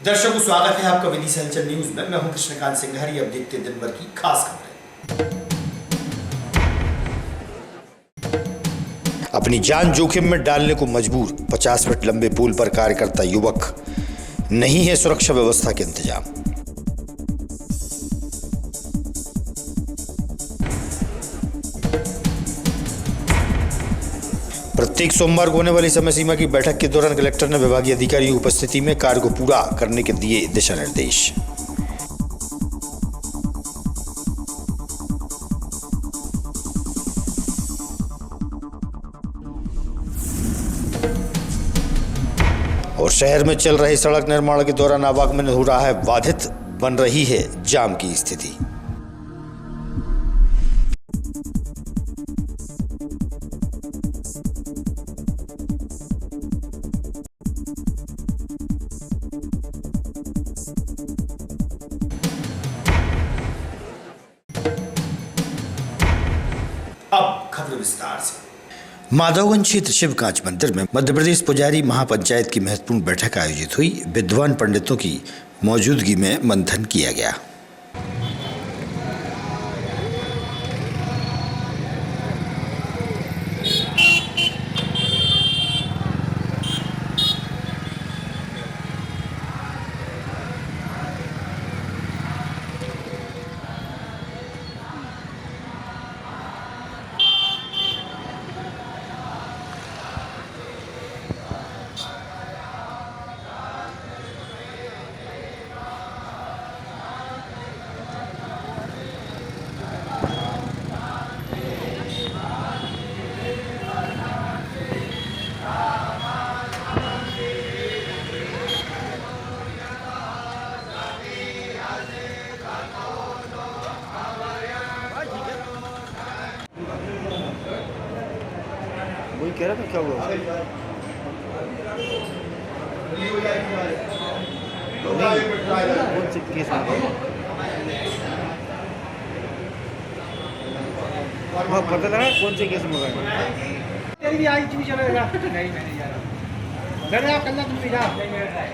दर्शकों, स्वागत है आपका विदिशा हलचल न्यूज में। मैं हूं कृष्णकांत सिंघारी। अब देखते हैं दिन भर की खास खबरें। अपनी जान जोखिम में डालने को मजबूर 50 फीट लंबे पुल पर कार्य करता युवक। नहीं है सुरक्षा व्यवस्था के इंतजाम। प्रत्येक सोमवार को होने वाली समय सीमा की बैठक के दौरान कलेक्टर ने विभागीय अधिकारियों की उपस्थिति में कार्य को पूरा करने के दिए दिशा निर्देश। और शहर में चल रहे सड़क निर्माण के दौरान आवागमन हो रहा है बाधित, बन रही है जाम की स्थिति। अब खबर विस्तार से। माधवगंज क्षेत्र शिवकांच मंदिर में मध्य प्रदेश पुजारी महापंचायत की महत्वपूर्ण बैठक आयोजित हुई। विद्वान पंडितों की मौजूदगी में मंथन किया गया। वही कह रहा था क्या हुआ? नहीं, कौन से केस में? हाँ, पता लगा कौन से केस में गए? तेरी भी आई चीज चलेगा। नहीं मैं नहीं जा रहा। मेरे आप कल्ला तुम भी जा। नहीं मेरा है।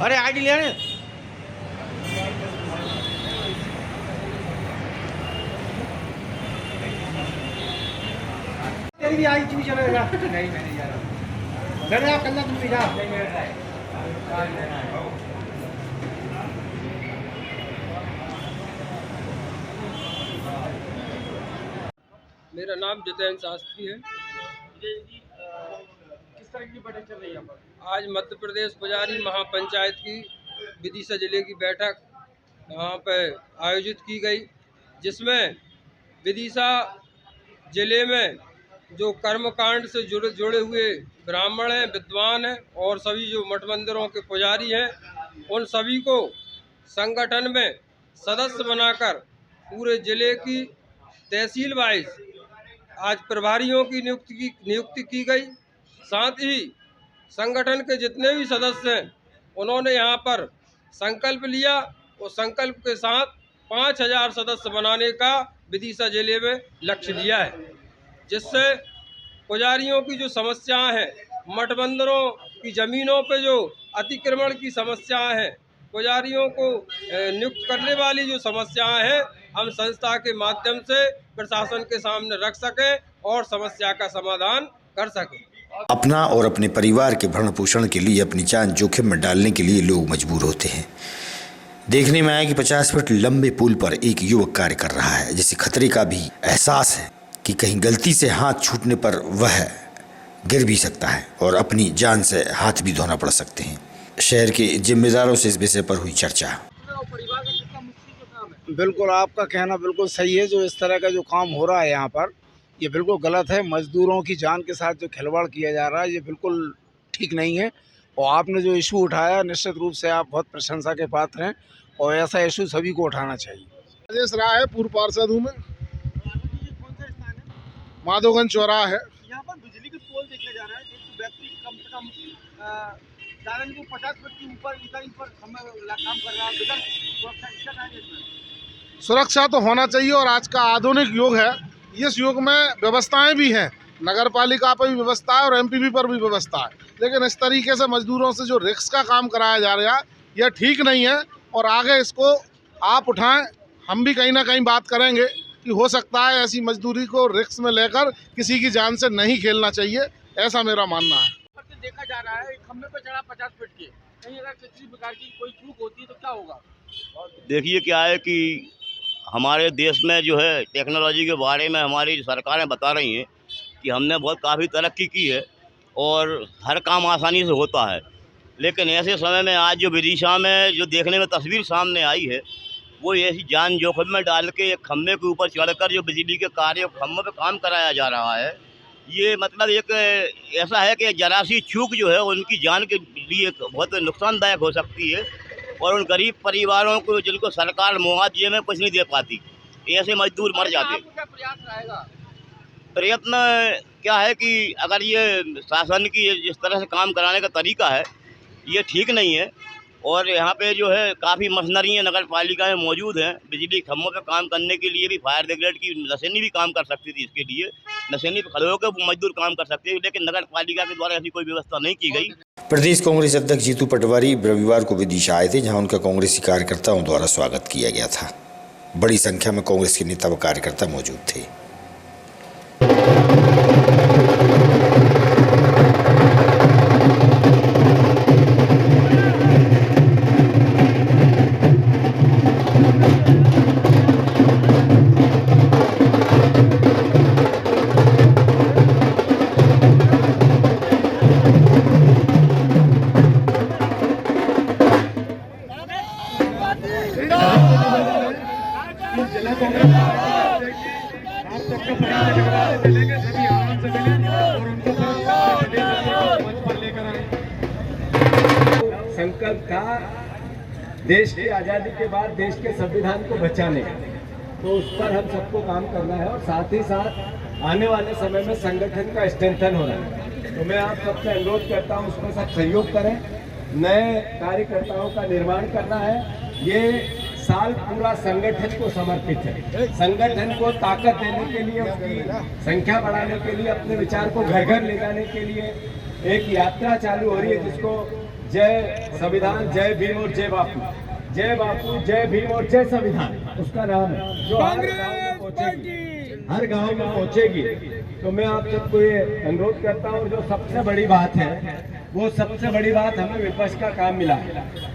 अरे आईडी ले आने। तेरी भी आई चीज चलेगा। नहीं मैं नहीं जा रहा। मेरे आप कल्ला तुम भी जा। नहीं मेरा है। मेरा नाम जितेंद्र शास्त्री है। किस तरह की बैठक चल रही है यहाँ पर? आज मध्य प्रदेश पुजारी महापंचायत की विदिशा जिले की बैठक यहाँ पर आयोजित की गई, जिसमें विदिशा जिले में जो कर्मकांड से जुड़े हुए ब्राह्मण हैं, विद्वान हैं और सभी जो मठ मंदिरों के पुजारी हैं, उन सभी को संगठन में सदस्य बनाकर पूरे जिले की तहसील वाइज आज प्रभारियों की नियुक्ति की गई। साथ ही संगठन के जितने भी सदस्य हैं, उन्होंने यहाँ पर संकल्प लिया और संकल्प के साथ 5000 सदस्य बनाने का विदिशा जिले में लक्ष्य लिया है, जिससे पुजारियों की जो समस्याएं हैं, मठ मंदिरों की ज़मीनों पे जो अतिक्रमण की समस्याएं हैं, पुजारियों को नियुक्त करने वाली जो समस्याएं हैं, हम संस्था के माध्यम से प्रशासन के सामने रख सकें और समस्या का समाधान कर सकें। अपना और अपने परिवार के भरण पोषण के लिए अपनी जान जोखिम में डालने के लिए लोग मजबूर होते हैं। देखने में आया कि 50 फीट लंबे पुल पर एक युवक कार्य कर रहा है, जिसे खतरे का भी एहसास है कि कहीं गलती से हाथ छूटने पर वह गिर भी सकता है और अपनी जान से हाथ भी धोना पड़ सकते हैं। शहर के जिम्मेदारों से इस विषय पर हुई चर्चा। बिल्कुल आपका कहना बिल्कुल सही है। जो इस तरह का जो काम हो रहा है यहाँ पर, ये बिल्कुल गलत है। मजदूरों की जान के साथ जो खिलवाड़ किया जा रहा है, ये बिल्कुल ठीक नहीं है। और आपने जो इशू उठाया, निश्चित रूप से आप बहुत प्रशंसा के पात्र हैं और ऐसा इशू सभी को उठाना चाहिए। राजेश राय है, पूर्व पार्षद हूँ मैं। माधोगंज चौराहा है। यहाँ पर बिजली के पोल देखा जा रहा है, एक व्यक्ति कम से कम दालन को 50 फीट के ऊपर काम कर रहा है, सुरक्षा इसका क्या है? सुरक्षा तो होना चाहिए और आज का आधुनिक युग है, इस युग में व्यवस्थाएं भी हैं, नगर पालिका पर भी व्यवस्था है और एमपीवी पर भी व्यवस्था है, लेकिन इस तरीके से मजदूरों से जो रिस्क का काम कराया जा रहा है यह ठीक नहीं है और आगे इसको आप उठाएं। हम भी कहीं ना कहीं बात करेंगे कि हो सकता है ऐसी मजदूरी को रिस्क में लेकर किसी की जान से नहीं खेलना चाहिए, ऐसा मेरा मानना है। देखा जा रहा है खंभे पर चढ़ा 50 फीट के, कहीं अगर किसी प्रकार की कोई चूक होती है तो क्या होगा? देखिए क्या है कि हमारे देश में जो है टेक्नोलॉजी के बारे में हमारी सरकारें बता रही हैं कि हमने बहुत काफ़ी तरक्की की है और हर काम आसानी से होता है, लेकिन ऐसे समय में आज जो विदिशा में जो देखने में तस्वीर सामने आई है वो ऐसी जान जोखिम में डाल के एक खम्भे के ऊपर चढ़कर जो बिजली के कार्य खम्भों पे काम कराया जा रहा है, ये मतलब एक ऐसा है कि जरा सी चूक जो है उनकी जान के लिए बहुत नुकसानदायक हो सकती है और उन गरीब परिवारों को जिनको सरकार मुआवजे में कुछ नहीं दे पाती, ऐसे मजदूर मर जाते। क्या प्रयास रहेगा? प्रयत्न क्या है कि अगर ये शासन की जिस तरह से काम कराने का तरीका है ये ठीक नहीं है और यहाँ पे जो है काफ़ी मशीनरियाँ नगर पालिका में मौजूद हैं, बिजली खम्भों पे काम करने के लिए भी फायर ब्रिगेड की नशेनी भी काम कर सकती थी, इसके लिए नशेनी पे खड़े होकर मजदूर काम कर सकते हैं, लेकिन नगर पालिका के द्वारा ऐसी कोई व्यवस्था नहीं की गई। प्रदेश कांग्रेस अध्यक्ष जीतू पटवारी रविवार को विदिशा आए थे, जहां उनका कांग्रेसी कार्यकर्ताओं द्वारा स्वागत किया गया था। बड़ी संख्या में कांग्रेस के नेता व कार्यकर्ता मौजूद थे। संकल्प था देश की आज़ादी के बाद देश के संविधान को बचाने का, तो उस पर हम सबको काम करना है और साथ ही साथ आने वाले समय में संगठन का स्ट्रेंथन होना है। तो मैं आप सबसे अनुरोध करता हूँ उसमें सब सहयोग करें, नए कार्यकर्ताओं का निर्माण करना है। ये साल पूरा संगठन को समर्पित है, संगठन को ताकत देने के लिए, उसकी संख्या बढ़ाने के लिए, अपने विचार को घर घर ले जाने के लिए एक यात्रा चालू हो रही है जिसको जय संविधान, जय भीम और जय बापू, जय बापू, जय भीम और जय संविधान उसका नाम है, जो हर गांव में पहुंचेगी। तो मैं आप सबको ये अनुरोध करता हूँ, जो सबसे बड़ी बात है वो सबसे बड़ी बात हमें विपक्ष का काम मिला।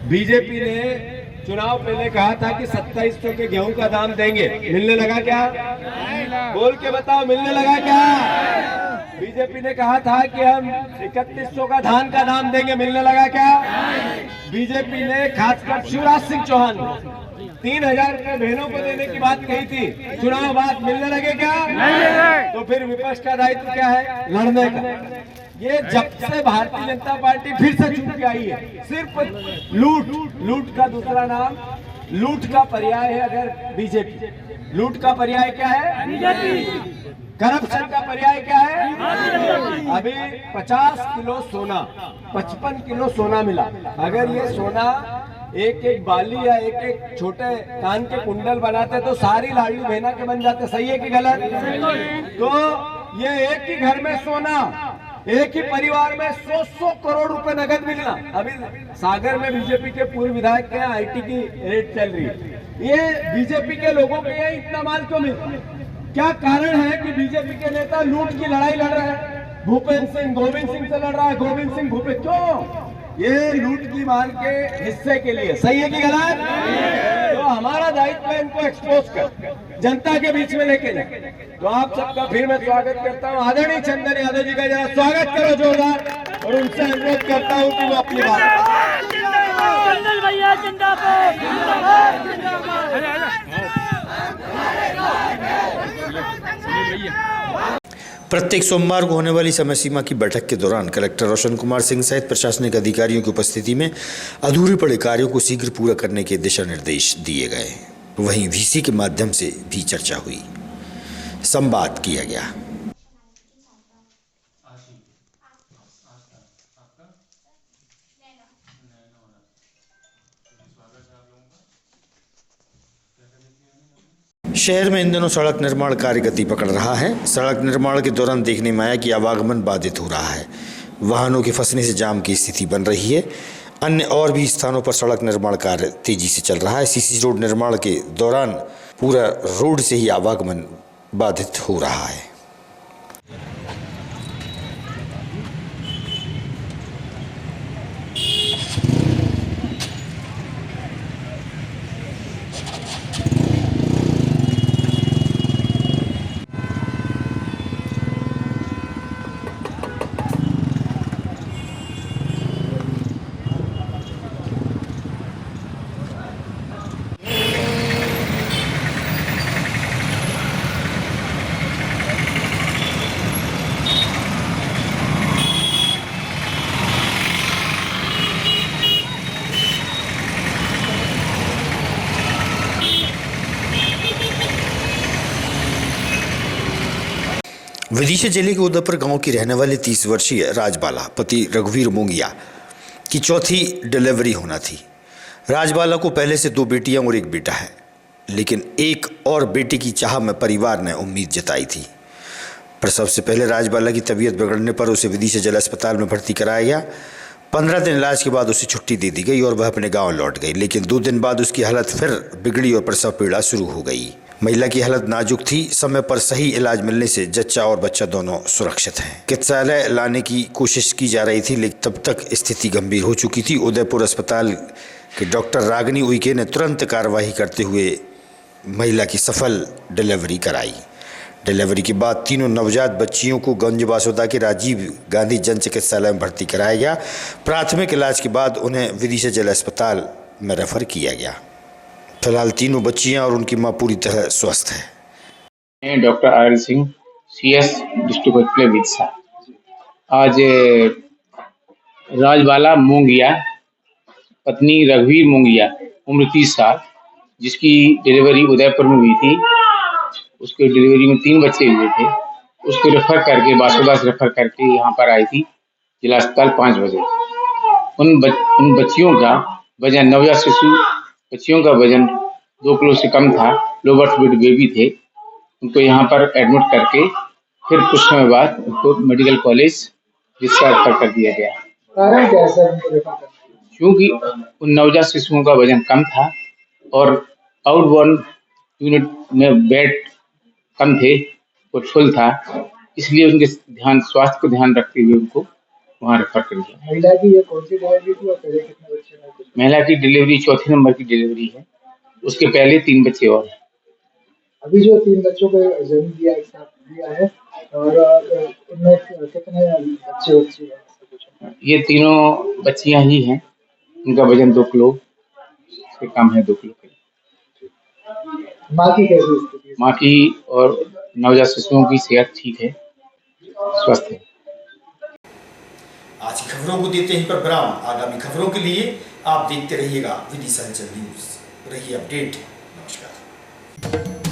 बीजेपी ने चुनाव पहले कहा था कि 2700 के गेहूं का दाम देंगे, मिलने लगा क्या? बोल के बताओ, मिलने लगा क्या? बीजेपी ने कहा था कि हम 3100 का धान का दाम देंगे, मिलने लगा क्या? बीजेपी ने खासकर शिवराज सिंह चौहान 3000 रुपए बहनों को देने की बात कही थी, चुनाव बाद मिलने लगे क्या? तो फिर विपक्ष का दायित्व क्या है? लड़ने का। ये जब से भारतीय जनता पार्टी फिर से चुन के आई है, सिर्फ लूट का दूसरा नाम, लूट का पर्याय है अगर बीजेपी। लूट का पर्याय क्या है? बीजेपी। करप्शन का पर्याय क्या है? अभी 50 किलो सोना, 55 किलो सोना मिला। अगर ये सोना एक एक बाली या एक एक छोटे कान के कुंडल बनाते तो सारी लाडली बहना के बन जाते। सही है कि गलत? तो ये एक ही घर में सोना, एक ही परिवार में 100 करोड़ रुपए नगद मिलना। अभी सागर में बीजेपी के पूर्व विधायक के यहाँ IT की रेट चल रही है। ये बीजेपी के लोगों के यहाँ इतना माल क्यों मिलता है? क्या कारण है कि बीजेपी के नेता लूट की लड़ाई लड़ रहे हैं? भूपेंद्र सिंह गोविंद सिंह से लड़ रहा है, गोविंद सिंह भूपेंद्र, क्यों? ये लूट की माल के हिस्से के लिए। सही है कि गलत? तो हमारा दायित्व है इनको एक्सपोज कर, जनता के बीच में लेके जाए। तो आप सबका फिर मैं स्वागत करता हूँ। आदरणीय चंदन यादव जी का जरा स्वागत करो जोरदार, और उनसे अनुरोध करता हूँ कि वो अपनी बात। प्रत्येक सोमवार को होने वाली समय सीमा की बैठक के दौरान कलेक्टर रोशन कुमार सिंह सहित प्रशासनिक अधिकारियों की उपस्थिति में अधूरे पड़े कार्यों को शीघ्र पूरा करने के दिशा निर्देश दिए गए। वहीं VC के माध्यम से भी चर्चा हुई, संवाद किया गया। शहर में इन दिनों सड़क निर्माण कार्य गति पकड़ रहा है। सड़क निर्माण के दौरान देखने में आया कि आवागमन बाधित हो रहा है। वाहनों के फंसने से जाम की स्थिति बन रही है। अन्य और भी स्थानों पर सड़क निर्माण कार्य तेजी से चल रहा है। सीसी रोड निर्माण के दौरान पूरा रोड से ही आवागमन बाधित हो रहा है। विदिशा जिले के उदयपुर गांव की रहने वाली 30 वर्षीय राजबाला पति रघुवीर मोंगिया की चौथी डिलीवरी होना थी। राजबाला को पहले से 2 बेटियां और 1 बेटा है, लेकिन एक और बेटे की चाह में परिवार ने उम्मीद जताई थी। प्रसव से पहले राजबाला की तबीयत बिगड़ने पर उसे विदिशा जिला अस्पताल में भर्ती कराया गया। 15 दिन इलाज के बाद उसे छुट्टी दे दी गई और वह अपने गाँव लौट गई, लेकिन 2 दिन बाद उसकी हालत फिर बिगड़ी और प्रसव पीड़ा शुरू हो गई। महिला की हालत नाजुक थी। समय पर सही इलाज मिलने से जच्चा और बच्चा दोनों सुरक्षित हैं। चिकित्सालय लाने की कोशिश की जा रही थी, लेकिन तब तक स्थिति गंभीर हो चुकी थी। उदयपुर अस्पताल के डॉक्टर रागिनी उइके ने तुरंत कार्रवाई करते हुए महिला की सफल डिलीवरी कराई। डिलीवरी के बाद तीनों नवजात बच्चियों को गंज बासोदा के राजीव गांधी जन चिकित्सालय में भर्ती कराया गया। प्राथमिक इलाज के बाद उन्हें विदिशा जिला अस्पताल में रेफर किया गया। फिलहाल तीनों बच्चियां और उनकी मां पूरी तरह स्वस्थ है। मैं doctor R Singh CS district hospital Vidisha. आज राजबाला मोंगिया पत्नी रघुवीर मोंगिया उम्र 30 साल, जिसकी डिलीवरी उदयपुर में हुई थी। उसके डिलीवरी में 3 बच्चे हुए थे। उसको रेफर करके बासोदा से रेफर करके यहाँ पर आई थी जिला अस्पताल 5 बजे। उन बच्चियों का वजन, नवजात शिशु बच्चियों का वजन 2 किलो से कम था। लो बर्थ वेट बेबी थे। उनको यहाँ पर एडमिट करके फिर कुछ समय बाद उनको मेडिकल कॉलेज विदिशा रेफर कर दिया गया। कारण क्या है सर? क्योंकि उन नवजात शिशुओं का वजन कम था और आउटबोर्न यूनिट में बेड कम थे और फुल था, इसलिए उनके स्वास्थ्य को ध्यान रखते हुए उनको वहाँ रेफर कर दिया। महिला की ये कौन सी डिलीवरी थी और पहले कितने बच्चे हैं? महिला की डिलीवरी 4 नंबर की डिलीवरी है। उसके पहले 3 बच्चे और हैं। अभी जो 3 बच्चों को जन्म दिया है और उनमें कितने बच्चे हैं? ये तीनों बच्चियां ही हैं। उनका वजन 2 किलो से कम है, 2 किलो के। माँ की कैसी स्थिति है? माँ की और नवजात शिशुओं की सेहत ठीक है, स्वस्थ है। आज की खबरों को देते हैं पर विराम। आगामी खबरों के लिए आप देखते रहिएगा विदिशा न्यूज। रहिए अपडेट। नमस्कार।